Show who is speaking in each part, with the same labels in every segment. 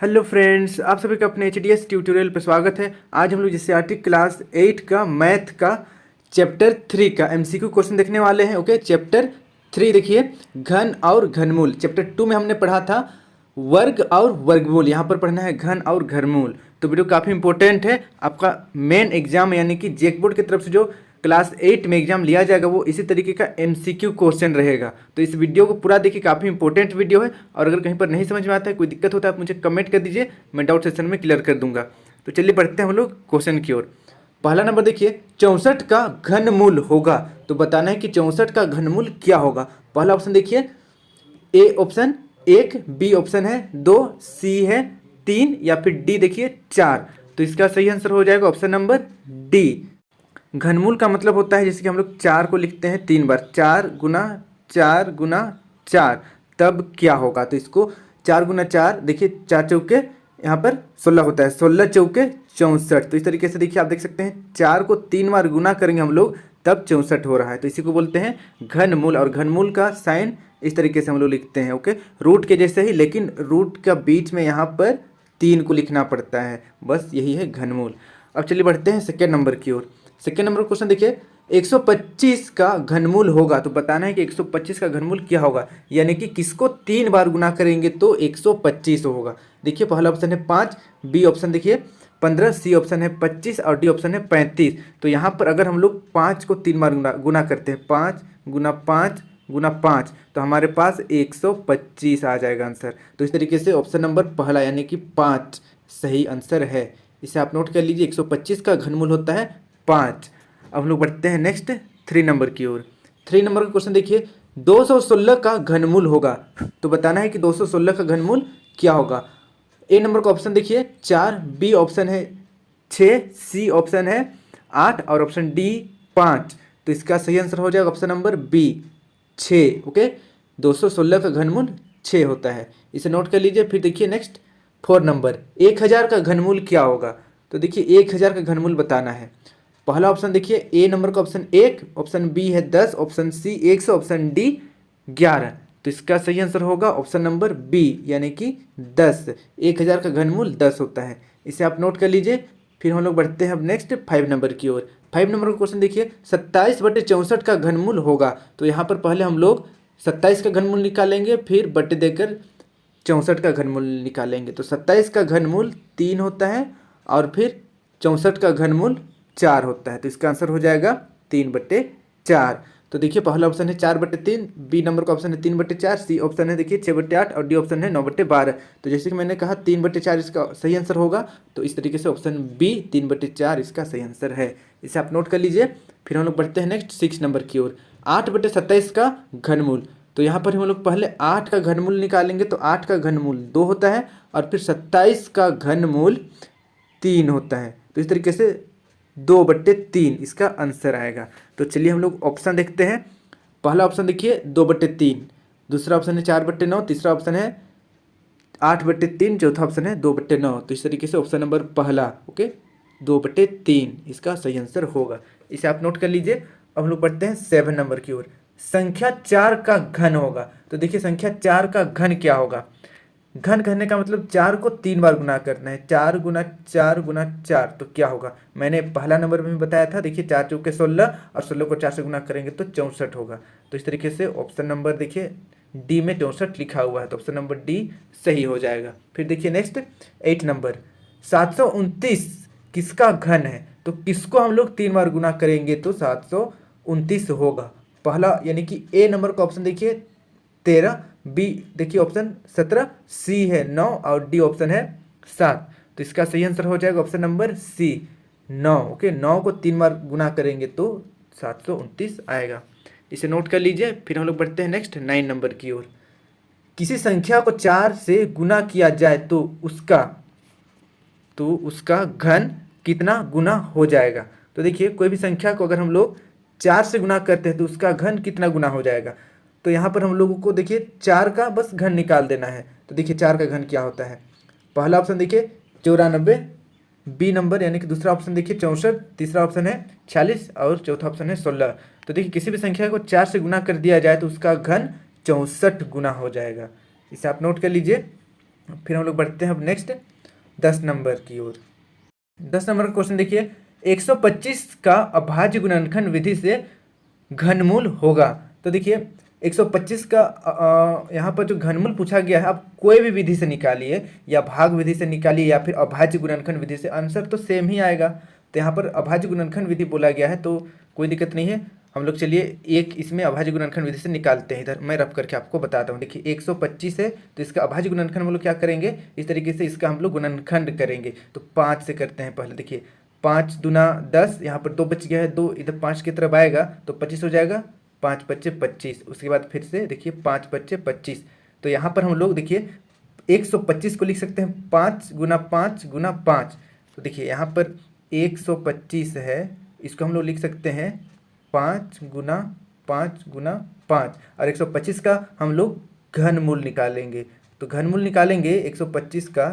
Speaker 1: Hello friends, आप सभी का अपने एच ट्यूटोरियल पर स्वागत है। आज हम लोग जीसीईआरटी क्लास 8 का मैथ का चैप्टर 3 का एमसीक्यू क्वेश्चन देखने वाले हैं। ओके, चैप्टर 3 देखिए, घन और घनमूल। चैप्टर 2 में हमने पढ़ा था वर्ग और वर्गमूल, यहाँ पर पढ़ना है घन और घनमूल। तो वीडियो काफ़ी इंपॉर्टेंट है, आपका मेन एग्जाम यानी कि जेक बोर्ड की तरफ से जो क्लास 8 में एग्जाम लिया जाएगा वो इसी तरीके का एमसीक्यू क्वेश्चन रहेगा। तो इस वीडियो को पूरा देखिए, काफ़ी इंपॉर्टेंट वीडियो है। और अगर कहीं पर नहीं समझ में आता है, कोई दिक्कत होता है, आप मुझे कमेंट कर दीजिए, मैं डाउट सेशन में क्लियर कर दूंगा। तो चलिए बढ़ते हैं हम लोग क्वेश्चन की ओर। पहला नंबर देखिए, 64 का घनमूल होगा। तो बताना है कि 64 का घनमूल क्या होगा। पहला ऑप्शन देखिए, ए ऑप्शन 1, बी ऑप्शन है 2, सी है 3 या फिर डी देखिए 4। तो इसका सही आंसर हो जाएगा ऑप्शन नंबर डी। घनमूल का मतलब होता है जैसे कि हम लोग 4 को लिखते हैं 3 बार, 4 गुना 4 गुना 4, तब क्या होगा। तो इसको 4 गुना 4 देखिए, 4 चौके यहाँ पर 16 होता है, 16 चौके 64। तो इस तरीके से देखिए, आप देख सकते हैं 4 को 3 बार गुना करेंगे हम लोग, तब 64 हो रहा है। तो इसी को बोलते हैं घनमूल। और घनमूल का साइन इस तरीके से हम लोग लिखते हैं, ओके, रूट के जैसे ही, लेकिन रूट का बीच में यहाँ पर 3 को लिखना पड़ता है, बस यही है घनमूल। अब चलिए बढ़ते हैं सेकेंड नंबर की ओर। सेकेंड नंबर क्वेश्चन देखिए, 125 का घनमूल होगा। तो बताना है कि 125 का घनमूल क्या होगा, यानी कि किसको 3 बार गुना करेंगे तो 125 होगा। देखिए, पहला ऑप्शन है 5, बी ऑप्शन देखिए 15, सी ऑप्शन है 25 और डी ऑप्शन है 35। तो यहाँ पर अगर हम लोग 5 को 3 बार गुना करते हैं, 5 गुना 5 गुना 5, तो हमारे पास 125 आ जाएगा आंसर। तो इस तरीके से ऑप्शन नंबर पहला यानी कि 5 सही आंसर है। इसे आप नोट कर लीजिए, 125 का घनमूल होता है 5। अब हम लोग बढ़ते हैं नेक्स्ट 3 नंबर की ओर। 3 नंबर का क्वेश्चन देखिए, 216 का घनमूल होगा। तो बताना है कि 216 का घनमूल क्या होगा। ए नंबर का ऑप्शन देखिए 4, बी ऑप्शन है 6, सी ऑप्शन है 8 और ऑप्शन डी 5। तो इसका सही आंसर हो जाएगा ऑप्शन नंबर बी 6। ओके, 216 का घनमूल 6 होता है, इसे नोट कर लीजिए। फिर देखिए नेक्स्ट 4 नंबर, 1000 का घनमूल क्या होगा। तो देखिए 1000 का घनमूल बताना है। पहला ऑप्शन देखिए, ए नंबर का ऑप्शन 1, ऑप्शन बी है 10, ऑप्शन सी 100, ऑप्शन डी 11। तो इसका सही आंसर होगा ऑप्शन नंबर बी यानी कि 10। 1000 का घनमूल 10 होता है, इसे आप नोट कर लीजिए। फिर हम लोग बढ़ते हैं अब नेक्स्ट 5 नंबर की ओर। 5 नंबर का क्वेश्चन देखिए, 27/64 का घनमूल होगा। तो यहाँ पर पहले हम लोग 27 का घनमूल निकालेंगे, फिर बटे देकर 64 का घनमूल निकालेंगे। तो 27 का घनमूल 3 होता है और फिर 64 का घनमूल 4 होता है। तो इसका आंसर हो जाएगा 3/4। तो देखिए, पहला ऑप्शन है 4/3, बी नंबर का ऑप्शन है 3/4, सी ऑप्शन है देखिए 6/8 और डी ऑप्शन है 9/12। तो जैसे कि मैंने कहा 3/4 इसका सही आंसर होगा। तो इस तरीके से ऑप्शन बी 3/4 इसका सही आंसर है, इसे आप नोट कर लीजिए। फिर हम लोग बढ़ते हैं नेक्स्ट 6 नंबर की ओर। 8/27 का घनमूल। तो यहाँ पर हम लोग पहले 8 का घनमूल निकालेंगे। तो 8 का घनमूल 2 होता है और फिर 27 का घनमूल 3 होता है। तो इस तरीके से 2/3 इसका आंसर आएगा। तो चलिए हम लोग ऑप्शन देखते हैं। पहला ऑप्शन देखिए 2/3, दूसरा ऑप्शन है 4/9, तीसरा ऑप्शन है 8/3, चौथा ऑप्शन है 2/9। तो इस तरीके से ऑप्शन नंबर पहला, ओके, 2/3 इसका सही आंसर होगा, इसे आप नोट कर लीजिए। अब हम लोग बढ़ते हैं 7 नंबर की ओर। संख्या 4 का घन होगा। तो देखिए, संख्या 4 का घन क्या होगा। घन कहने का मतलब 4 को 3 बार गुना करना है, 4 गुना 4 गुना 4। तो क्या होगा, मैंने पहला नंबर में बताया था, देखिए 4 चौके 16 और 16 को 4 से गुना करेंगे तो 64 होगा। तो इस तरीके से ऑप्शन नंबर देखिए डी में 64 लिखा हुआ है, तो ऑप्शन नंबर डी सही हो जाएगा। फिर देखिए नेक्स्ट 8 नंबर, 729 किसका घन है। तो किसको हम लोग 3 बार गुना करेंगे तो 729 होगा। पहला यानी कि ए नंबर का ऑप्शन देखिए 13, बी देखिए ऑप्शन 17, सी है 9 और डी ऑप्शन है 7। तो इसका सही आंसर हो जाएगा ऑप्शन नंबर सी 9। ओके, 9 को 3 बार गुना करेंगे तो 729 आएगा, इसे नोट कर लीजिए। फिर हम लोग बढ़ते हैं नेक्स्ट 9 नंबर की ओर। किसी संख्या को 4 से गुना किया जाए तो उसका घन कितना गुना हो जाएगा। तो देखिए, कोई भी संख्या को अगर हम लोग 4 से गुना करते हैं तो उसका घन कितना गुना हो जाएगा। तो यहाँ पर हम लोगों को देखिए 4 का बस घन निकाल देना है। तो देखिए 4 का घन क्या होता है। पहला ऑप्शन देखिए 94, बी नंबर यानी कि दूसरा ऑप्शन देखिए 64, तीसरा ऑप्शन है 46 और चौथा ऑप्शन है 16। तो देखिए, किसी भी संख्या को 4 से गुना कर दिया जाए तो उसका घन 64 गुना हो जाएगा, इसे आप नोट कर लीजिए। फिर हम लोग बढ़ते हैं अब नेक्स्ट 10 नंबर की ओर। 10 नंबर का क्वेश्चन देखिए, 125 का अभाज्य गुणनखंड विधि से घनमूल होगा। तो देखिए 125 का यहाँ पर जो घनमूल पूछा गया है, आप कोई भी विधि से निकालिए, या भाग विधि से निकालिए या फिर अभाज्य गुणनखंड विधि से, आंसर तो सेम ही आएगा। तो यहाँ पर अभाज्य गुणनखंड विधि बोला गया है तो कोई दिक्कत नहीं है। हम लोग चलिए एक इसमें अभाज्य गुणनखंड विधि से निकालते हैं। इधर मैं रफ करके आपको बताता हूँ। देखिए 125 है तो इसका अभाज्य गुणनखंड हम लोग क्या करेंगे, इस तरीके से इसका हम लोग गुणनखंड करेंगे। तो 5 से करते हैं पहले। देखिए 5 दूना 10, यहाँ पर 2 बच गया है, 2 इधर 5 की तरफ आएगा तो 25 हो जाएगा, 5 पच्चे 25। उसके बाद फिर से देखिए 5 पच्चे 25। तो यहाँ पर हम लोग देखिए 125 को लिख सकते हैं 5 गुना 5 गुना 5। तो देखिए यहाँ पर 125 है, इसको हम लोग लिख सकते हैं 5 गुना 5 गुना 5, और 125 का हम लोग घनमूल निकालेंगे। तो घनमूल निकालेंगे 125 का,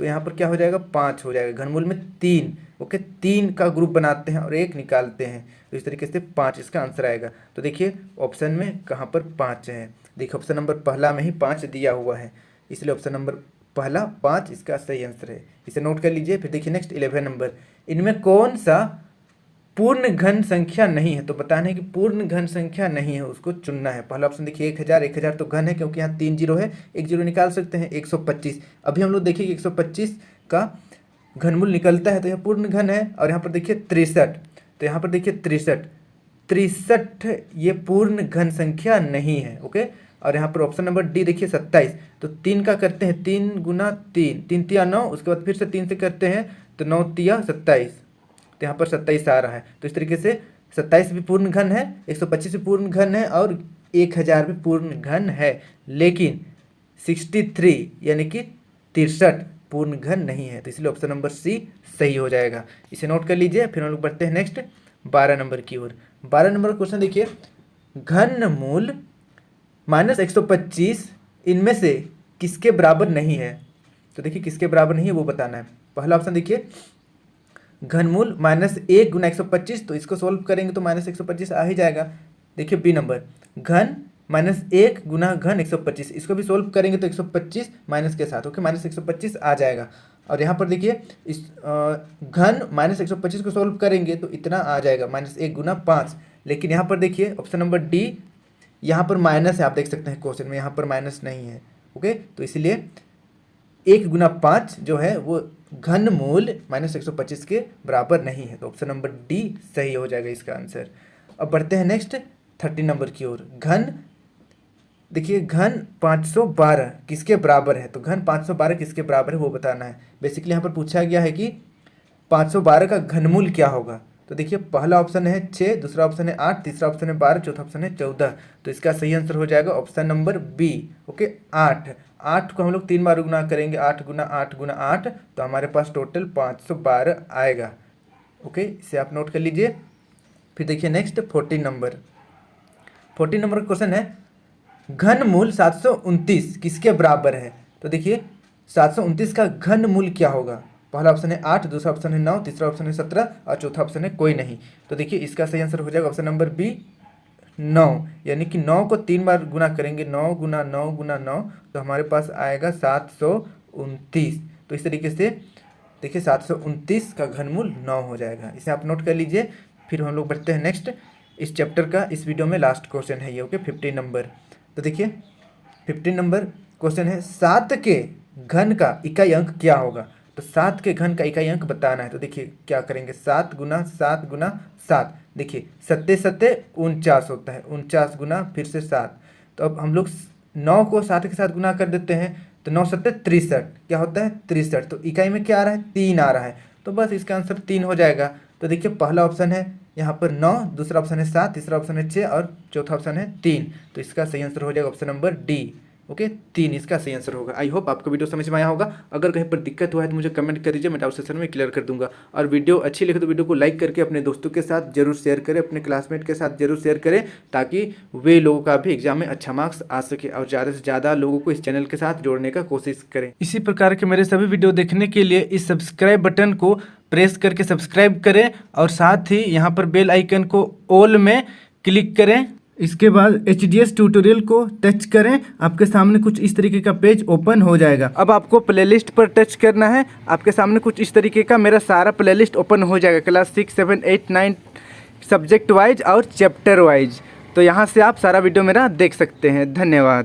Speaker 1: तो यहाँ पर क्या हो जाएगा, 5 हो जाएगा। घनमूल में 3, ओके, 3 का ग्रुप बनाते हैं और 1 निकालते हैं, तो इस तरीके से 5 इसका आंसर आएगा। तो देखिए ऑप्शन में कहाँ पर 5 है, देखिए ऑप्शन नंबर पहला में ही 5 दिया हुआ है, इसलिए ऑप्शन नंबर पहला 5 इसका सही आंसर है। इसे नोट कर लीजिए। फिर देखिए नेक्स्ट 11 नंबर, इनमें कौन सा पूर्ण घन संख्या नहीं है। तो बताना है कि पूर्ण घन संख्या नहीं है, उसको चुनना है। पहला ऑप्शन देखिए 1000, 1000 तो घन है क्योंकि यहाँ 3 जीरो है, 1 जीरो निकाल सकते हैं। 125, अभी हम लोग देखिए 125 का घनमूल निकलता है तो यह पूर्ण घन है। और यहाँ पर देखिए 63, तो यहाँ पर देखिए 63 ये पूर्ण घन संख्या नहीं है, ओके। और यहाँ पर ऑप्शन नंबर डी देखिए 27, तो 3 का करते हैं 3 गुना 3, 3 तिया 9, उसके बाद फिर से 3 से करते हैं तो 9 तिया 27, तो यहाँ पर 27 आ रहा है। तो इस तरीके से 27 भी पूर्ण घन है, 125 भी पूर्ण घन है और 1000 भी पूर्ण घन है, लेकिन 63 यानी कि 63 पूर्ण घन नहीं है। तो इसलिए ऑप्शन नंबर सी सही हो जाएगा। इसे नोट कर लीजिए। फिर हम लोग बढ़ते हैं नेक्स्ट 12 नंबर की ओर। 12 नंबर क्वेश्चन देखिए, घनमूल -125 इनमें से किसके बराबर नहीं है। तो देखिए किसके बराबर नहीं है वो बताना है। पहला ऑप्शन देखिए घनमूल -1 गुना 125, तो इसको सोल्व करेंगे तो -125 आ ही जाएगा। देखिए बी नंबर, घन -1 गुना घन 125, इसको भी सोल्व करेंगे तो 125 माइनस के साथ, ओके, -125 आ जाएगा। और यहाँ पर देखिए इस घन -125 को सोल्व करेंगे तो इतना आ जाएगा, -1 गुना 5। लेकिन यहाँ पर देखिए ऑप्शन नंबर डी, यहाँ पर माइनस है, आप देख सकते हैं क्वेश्चन में, यहाँ पर माइनस नहीं है, ओके। तो इसलिए 1 गुना 5 जो है वो घनमूल -125 के बराबर नहीं है। तो ऑप्शन नंबर डी सही हो जाएगा इसका आंसर। अब बढ़ते हैं नेक्स्ट 13 नंबर की ओर। घन देखिए घन 512 किसके बराबर है। तो घन 512 किसके बराबर है वो बताना है। बेसिकली यहाँ पर पूछा गया है कि 512 का घनमूल क्या होगा। तो देखिए पहला ऑप्शन है 6, दूसरा ऑप्शन है 8, तीसरा ऑप्शन है 12, चौथा ऑप्शन है 14। तो इसका सही आंसर हो जाएगा ऑप्शन नंबर बी, ओके, 8। 8 को हम लोग 3 बार गुना करेंगे, 8 गुना 8 गुना 8, तो हमारे पास टोटल 512 आएगा, ओके। इसे आप नोट कर लीजिए। फिर देखिए नेक्स्ट 14 नंबर। 14 नंबर का क्वेश्चन है, घनमूल 729 किसके बराबर है। तो देखिए 729 का घनमूल क्या होगा। पहला ऑप्शन है 8, दूसरा ऑप्शन है 9, तीसरा ऑप्शन है 17 और चौथा ऑप्शन है कोई नहीं। तो देखिए इसका सही आंसर हो जाएगा ऑप्शन नंबर बी 9, यानी कि 9 को 3 बार गुना करेंगे, 9 गुना 9 गुना 9, तो हमारे पास आएगा 729। तो इस तरीके से देखिए 729 का घनमूल 9 हो जाएगा। इसे आप नोट कर लीजिए। फिर हम लोग बढ़ते हैं नेक्स्ट, इस चैप्टर का इस वीडियो में लास्ट क्वेश्चन है ये, ओके, 15 नंबर। तो देखिए 15 नंबर क्वेश्चन है, 7 के घन का इकाई अंक क्या होगा। तो 7 के घन का इकाई अंक बताना है। तो देखिए क्या करेंगे, 7 गुना 7 गुना 7, देखिए 7 7 49 होता है, 49 गुना फिर से 7। तो अब हम लोग 9 को 7 के साथ गुना कर देते हैं, तो 9 7 63, क्या होता है 63। तो इकाई में क्या आ रहा है, 3 आ रहा है, तो बस इसका आंसर 3 हो जाएगा। तो देखिए पहला ऑप्शन है यहाँ पर 9, दूसरा ऑप्शन है 7, तीसरा ऑप्शन है 6 और चौथा ऑप्शन है 3। तो इसका सही आंसर हो जाएगा ऑप्शन नंबर डी, ओके, 3 इसका सही आंसर होगा। आई होप आपको वीडियो समझ में आया होगा। अगर कहीं पर दिक्कत हुआ है तो मुझे कमेंट कर दीजिए, मैं डाउट सेशन में क्लियर कर दूंगा। और वीडियो अच्छी लगे तो वीडियो को लाइक करके अपने दोस्तों के साथ जरूर शेयर करें, अपने क्लासमेट के साथ जरूर शेयर करें, ताकि वे लोगों का भी एग्जाम में अच्छा मार्क्स आ सके और ज़्यादा से ज़्यादा लोगों को इस चैनल के साथ जोड़ने का कोशिश करें। इसी प्रकार के मेरे सभी वीडियो देखने के लिए इस सब्सक्राइब बटन को प्रेस करके सब्सक्राइब करें और साथ ही यहाँ पर बेल आइकन को ऑल में क्लिक करें इसके बाद HDS ट्यूटोरियल को टच करें, आपके सामने कुछ इस तरीके का पेज ओपन हो जाएगा। अब आपको प्लेलिस्ट पर टच करना है, आपके सामने कुछ इस तरीके का मेरा सारा प्लेलिस्ट ओपन हो जाएगा, क्लास 6, 7, 8, 9 सब्जेक्ट वाइज और चैप्टर वाइज। तो यहाँ से आप सारा वीडियो मेरा देख सकते हैं। धन्यवाद।